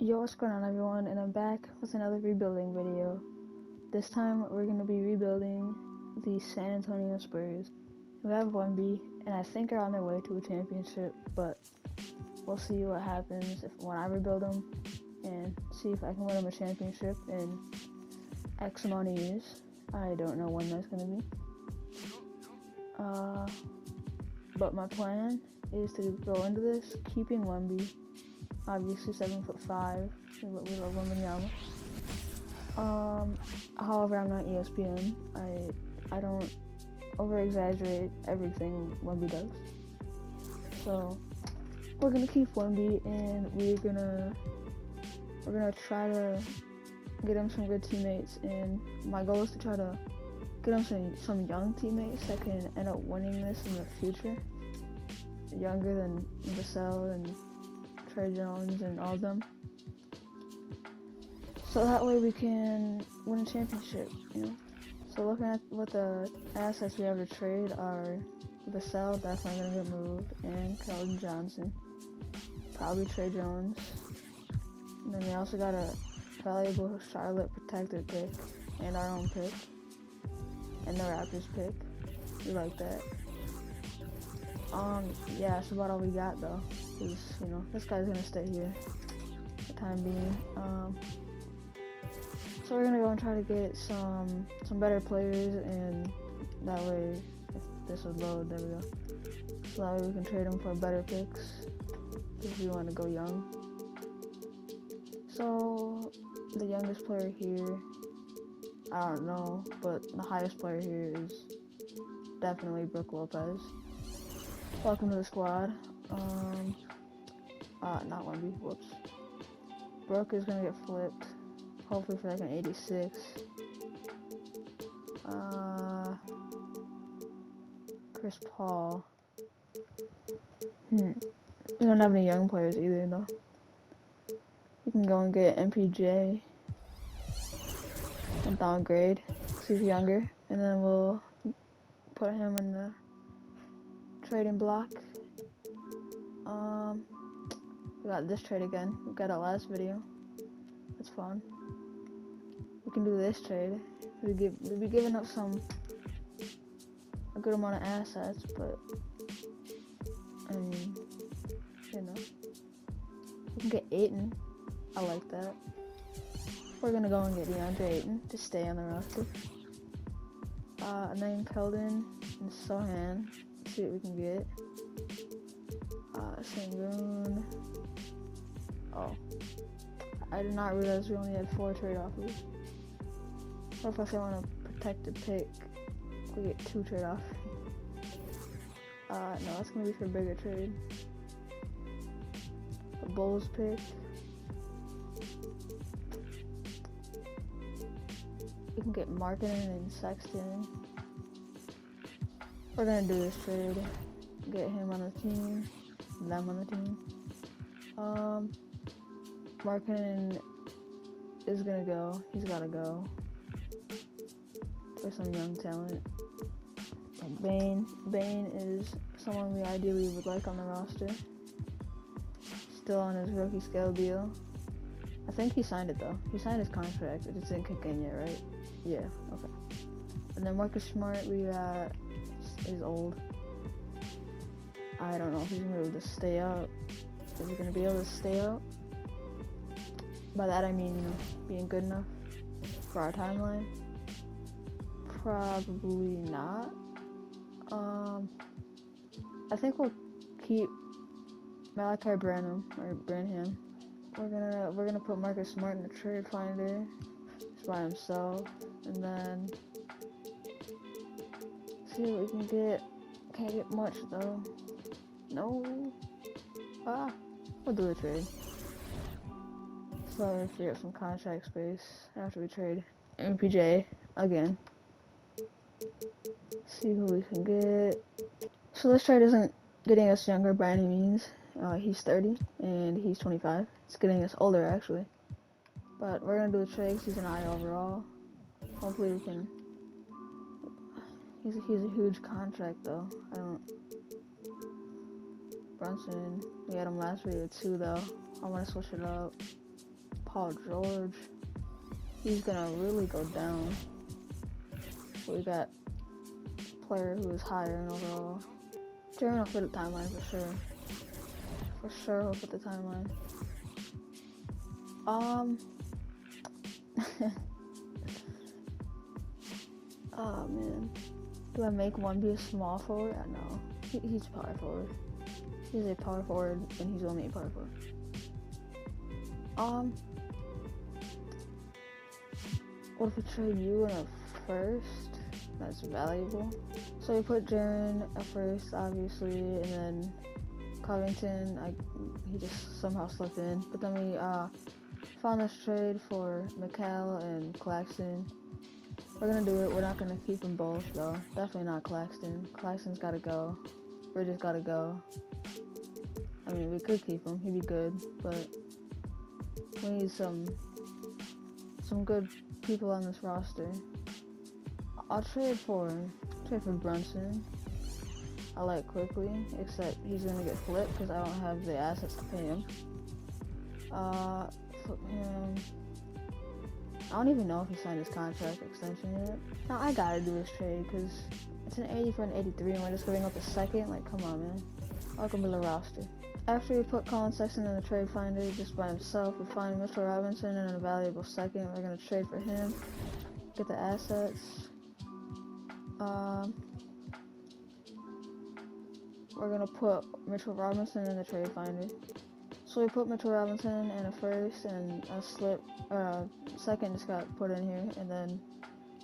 Yo, what's going on everyone, and I'm back with another rebuilding video. This time we're going to be rebuilding the San Antonio Spurs. We have Wemby, and I think are on their way to a championship, but we'll see what happens when I rebuild them, and see if I can win them a championship in X amount of years. I don't know when that's going to be. But my plan is to go into this keeping Wemby. Obviously 7'5". We love Wemby. However, I'm not ESPN. I don't over exaggerate everything Wemby does. So we're gonna keep Wemby, and we're gonna try to get him some good teammates. And my goal is to try to get him some young teammates that can end up winning this in the future. Younger than Vassell and Trey Jones and all of them, so that way we can win a championship, So looking at what the assets we have to trade are Vassell, definitely gonna get moved, and Keldon Johnson, probably Trey Jones, and then we also got a valuable Charlotte protected pick, and our own pick, and the Raptors pick. We like that. Yeah, that's about all we got though. Because, this guy's gonna stay here for the time being. So we're gonna go and try to get some better players, and that way, if this would load, there we go. So that way we can trade them for better picks if we want to go young. So the youngest player here, I don't know, but the highest player here is definitely Brook Lopez. Welcome to the squad. Not Wemby, whoops. Brook is gonna get flipped, hopefully for like an 86. Chris Paul. We don't have any young players either though. You can go and get MPJ and downgrade, because he's younger, and then we'll put him in the trading block. We got this trade again. We got our last video. That's fun. We can do this trade. We'll be giving up a good amount of assets, but I mean, we can get Ayton. I like that. We're gonna go and get DeAndre Ayton to stay on the roster. And then Keldon and Sohan. See what we can get. Sangoon. Oh, I did not realize we only had 4 trade offers. Or if I want to protect a pick, we get 2 trade offers. No, that's gonna be for a bigger trade. A Bulls pick. We can get Marketing and Sexton. We're gonna do this trade. Get him on the team. Them on the team. Marketing is gonna go. He's gotta go for some young talent. Like Bane is someone we ideally would like on the roster. Still on his rookie scale deal. I think he signed it though. He signed his contract. It just didn't kick in yet, right? Yeah. Okay. And then Marcus Smart, we got. He's old. I don't know if he's gonna be able to stay out. Is he gonna be able to stay out? By that I mean, being good enough for our timeline. Probably not. I think we'll keep Malachi Branham. We're gonna put Marcus Smart in the trade finder just by himself, and then see what we can get. Can't get much though. No. We'll do the trade. So I'm gonna free up some contract space after we trade MPJ again. See who we can get. So this trade isn't getting us younger by any means. He's 30 and he's 25. It's getting us older actually. But we're gonna do the trade because he's an I overall. Hopefully we can. He's a huge contract though. Brunson, we had him last video too though. I want to switch it up. Paul George. He's gonna really go down. We got a player who is higher in overall. Jaren will fit the timeline for sure. For sure he'll fit the timeline. Oh man. Do I make Wemby a small forward? I know. He's a power forward. He's a power forward and he's only a power forward. What if we trade you in a first? That's valuable. So we put Jaren at first, obviously, and then Covington, he just somehow slipped in. But then we found this trade for McHale and Claxton. We're gonna do it. We're not gonna keep them both though. Definitely not Claxton. Claxton's gotta go. Bridges gotta go. I mean, we could keep him. He'd be good, but we need some good people on this roster. I'll trade for Brunson. I like quickly, except he's gonna get flipped because I don't have the assets to pay him. Flip him. I don't even know if he signed his contract extension yet. Now I gotta do this trade because it's an 80 for an 83 and we're just giving up a second. Like, come on, man. Welcome to the roster. After we put Colin Sexton in the trade finder just by himself, we find Mitchell Robinson and a valuable second. We're gonna trade for him, get the assets. We're gonna put Mitchell Robinson in the trade finder. So we put Mitchell Robinson in a first and a second just got put in here, and then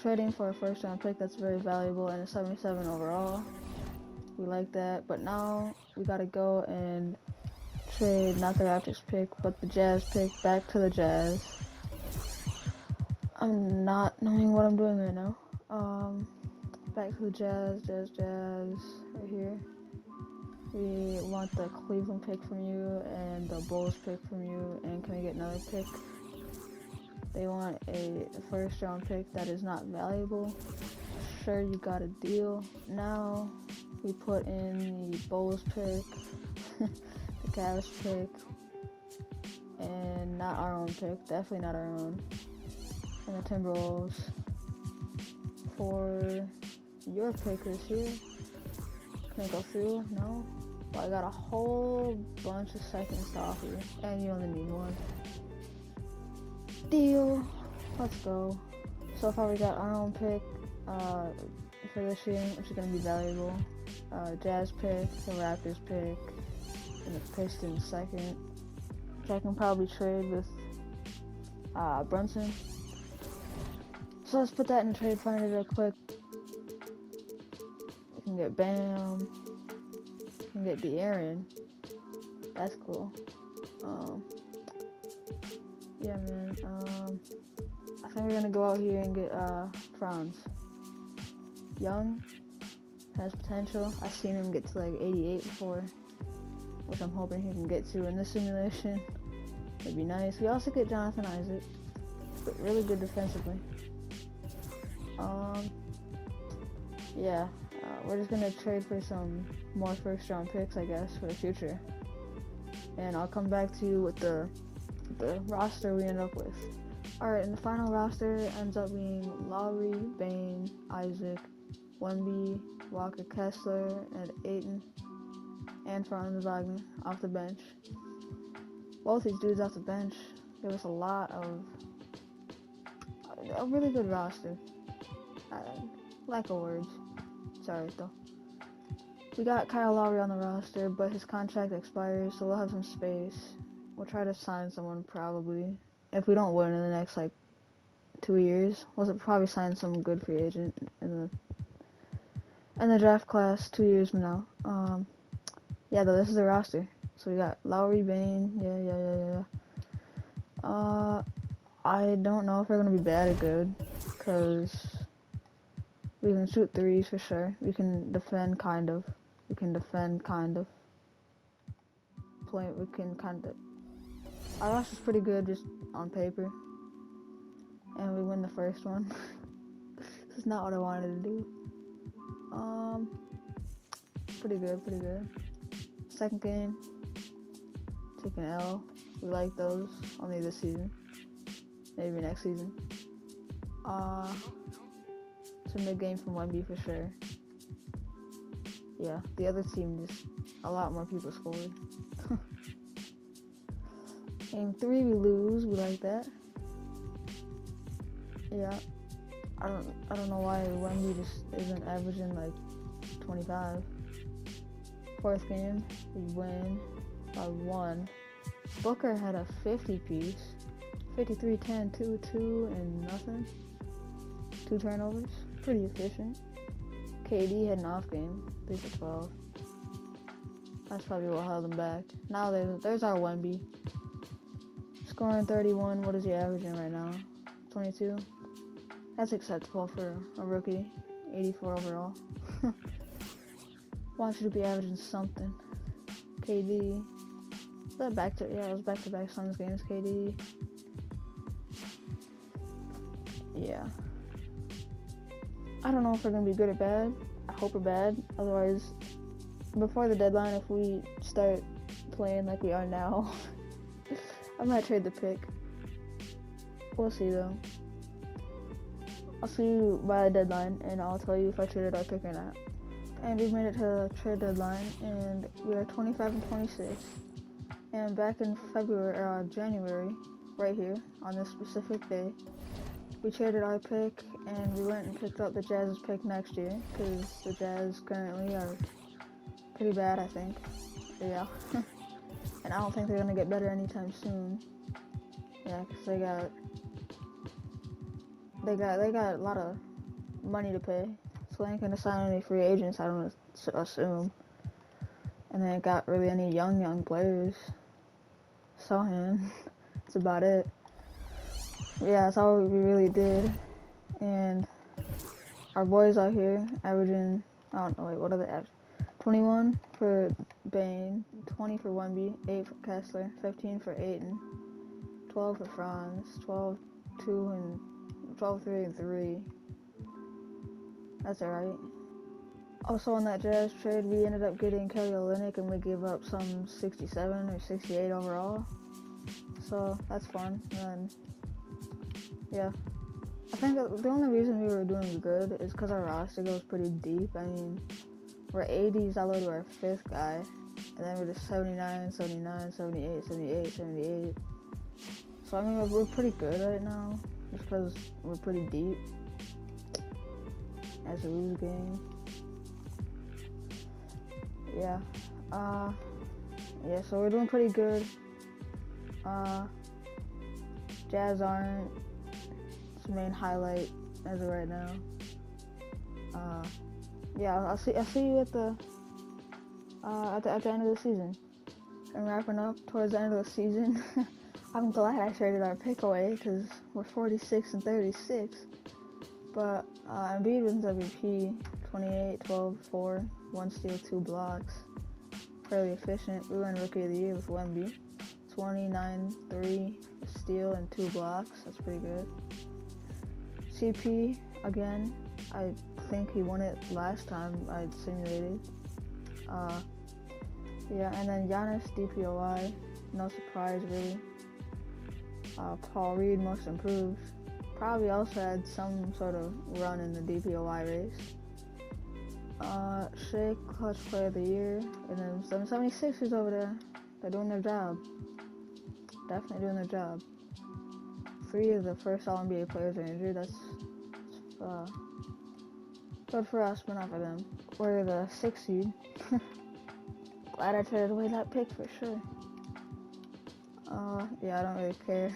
trading for a first round pick that's very valuable and a 77 overall. We like that, but now we gotta go and trade not the Raptors pick, but the Jazz pick back to the Jazz. I'm not knowing what I'm doing right now. Back to the Jazz, right here. We want the Cleveland pick from you and the Bulls pick from you, and can we get another pick? They want a first round pick that is not valuable. Sure, you got a deal. Now we put in the Bulls pick, the Cavs pick, and not our own pick, definitely not our own, and the Timberwolves for your pick this year. Can I go through? No? Well, I got a whole bunch of seconds to offer you, and you only need one. Deal. Let's go. So far we got our own pick for this year, which is going to be valuable. Jazz pick, the Raptors pick, and the Pistons second, which I can probably trade with Brunson. So let's put that in the trade finder real quick. We can get Bam. We can get De'Aaron. That's cool. Yeah, man. I think we're gonna go out here and get Franz. Young, has potential. I've seen him get to like 88 before, which I'm hoping he can get to in this simulation. It'd be nice. We also get Jonathan Isaac, but really good defensively. Yeah, we're just gonna trade for some more first round picks, I guess, for the future. And I'll come back to you with the roster we end up with. Alright, and the final roster ends up being Lowry, Bane, Isaac, Wemby, Walker Kessler, and Ayton, and Franz Wagner off the bench. Both these dudes off the bench give us a really good roster. Lack of words. Sorry though. We got Kyle Lowry on the roster, but his contract expires, so we'll have some space. We'll try to sign someone probably. If we don't win in the next 2 years, we'll probably sign some good free agent in the draft class 2 years from now. Yeah, though, this is the roster. So we got Lowry, Bane, yeah. I don't know if we're gonna be bad or good, cause we can shoot threes for sure. We can defend kind of. Our roster's pretty good just on paper. And we win the first one. This is not what I wanted to do. Pretty good. Second game, take an L. We like those. Only this season. Maybe next season. It's a mid-game from Wemby for sure. Yeah, the other team just a lot more people scored. Game 3 we lose. We like that. Yeah. I don't know why Wemby just isn't averaging like 25. Fourth game, we win by 1. Booker had a 50 piece. 53, 10, 2, 2, and nothing. 2 turnovers. Pretty efficient. KD had an off game. 3 for 12. That's probably what held him back. Now there's our Wemby. Scoring 31. What is he averaging right now? 22. That's acceptable for a rookie. 84 overall. Want you to be averaging something. KD. It was back-to-back Suns games, KD. Yeah. I don't know if we're going to be good or bad. I hope we're bad. Otherwise, before the deadline, if we start playing like we are now, I might trade the pick. We'll see, though. I'll see you by the deadline, and I'll tell you if I traded our pick or not. And we've made it to the trade deadline, and we are 25 and 26. And back in January, right here, on this specific day, we traded our pick, and we went and picked up the Jazz's pick next year, because the Jazz currently are pretty bad, I think. Yeah. And I don't think they're going to get better anytime soon. Yeah, because they got a lot of money to pay, so they ain't going to sign any free agents, I don't assume. And they ain't got really any young players. Saw him. That's about it. Yeah, that's all we really did. And our boys out here averaging, I don't know, what are they averaging? 21 for Bane, 20 for Wemby, 8 for Kessler, 15 for Ayton, 12 for Franz, 12, 2, and 12, 3, and 3. That's alright. Also on that Jazz trade, we ended up getting Kelly Olynyk, and we gave up some 67 or 68 overall. So that's fun. And yeah, I think the only reason we were doing good is because our roster goes pretty deep. I mean, we're 80s all the way to our 5th guy, and then we're just 79, 79, 78, 78, 78. So I mean, we're pretty good right now, just because we're pretty deep. As a lose game. Yeah. So we're doing pretty good. Jazz aren't. It's the main highlight as of right now. I'll see you at the end of the season. And wrapping up towards the end of the season, I'm glad I traded our pick away because we're 46 and 36. But Embiid wins MVP, 28, 12, 4, 1 steal, 2 blocks. Fairly efficient. We won Rookie of the Year with Wemby. 29, 3, a steal, and 2 blocks. That's pretty good. CP, again, I think he won it last time I simulated. And then Giannis, DPOI. No surprise, really. Paul Reed, most improved. Probably also had some sort of run in the DPOI race. Shea, Clutch Player of the Year. And then 76ers over there. They're doing their job. Definitely doing their job. 3 of the first All-NBA players are injured. That's good for us, but not for them. We're the 6th seed. Glad I traded away that pick for sure. I don't really care.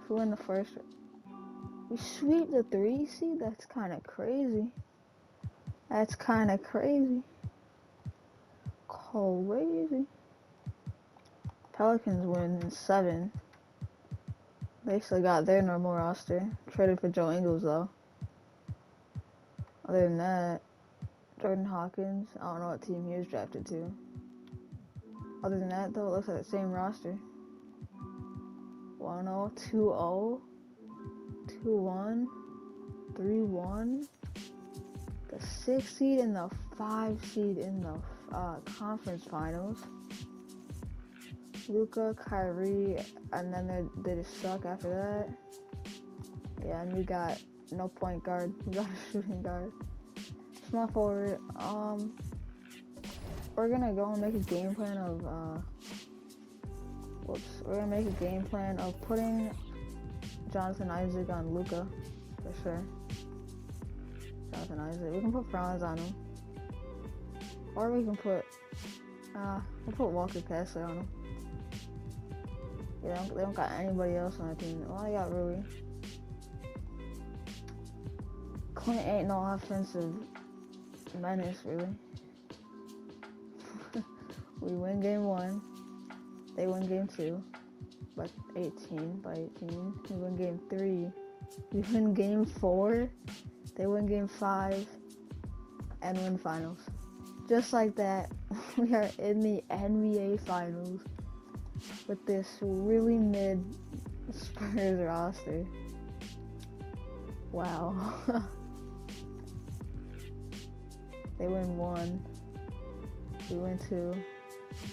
If we win the first, we sweep the 3 seed? That's kind of crazy. Crazy. Pelicans win in 7. They still got their normal roster. Traded for Joe Ingles, though. Other than that, Jordan Hawkins, I don't know what team he was drafted to. Other than that, though, it looks like the same roster. 1-0, 2-0, 2-1, 3-1. The 6th seed and the 5 seed in the conference finals. Luka, Kyrie, and then they just suck after that. Yeah, and we got no point guard. We got a shooting guard. Small forward. We're gonna go and make a game plan of we're gonna make a game plan of putting Jonathan Isaac on Luka for sure. Jonathan Isaac. We can put Franz on him, or we can put we'll put Walker Kessler on him. Yeah, they don't got anybody else on the team. Well, I got Rui. Clint ain't no offensive menace, really. We win game 1. They win game 2 by 18. We win game 3. We win game 4. They win game 5 and win finals. Just like that, we are in the NBA finals with this really mid Spurs roster. Wow. They win 1. We win 2.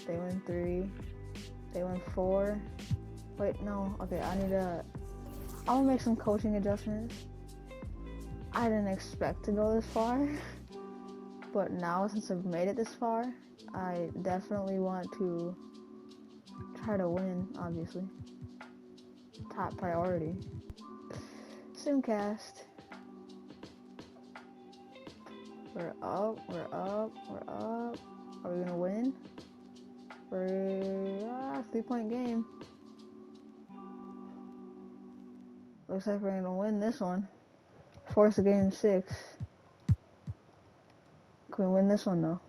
They win 3. They win 4. Wait, no. Okay, I'll make some coaching adjustments. I didn't expect to go this far. But now, since I've made it this far, I definitely want to try to win, obviously. Top priority. Simcast. We're up. Are we gonna win? We're 3-point game. Looks like we're gonna win this one. Force a game 6. Can we win this one though?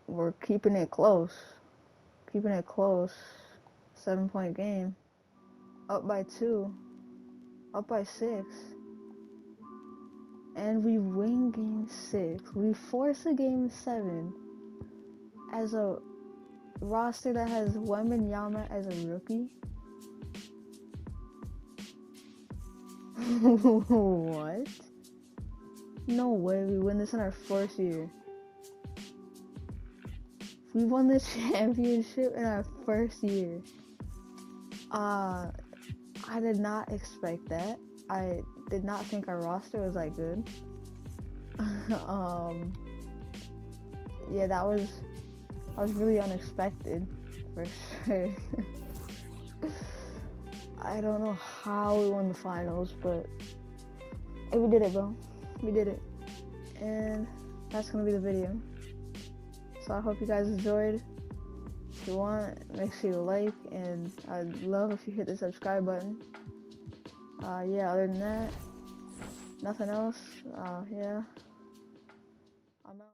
We're keeping it close. 7-point game. Up by 2. Up by 6. And we win game 6. We force a game 7 as a roster that has Wemby as a rookie. What? No way, we win this in our first year. We won the championship in our first year. I did not expect that. I did not think our roster was that good. Yeah, that was really unexpected for sure. I don't know how we won the finals, but we did it, bro. We did it. And that's gonna be the video. So I hope you guys enjoyed. If you want, make sure you like, and I'd love if you hit the subscribe button. Yeah, other than that, nothing else. Yeah, I'm out.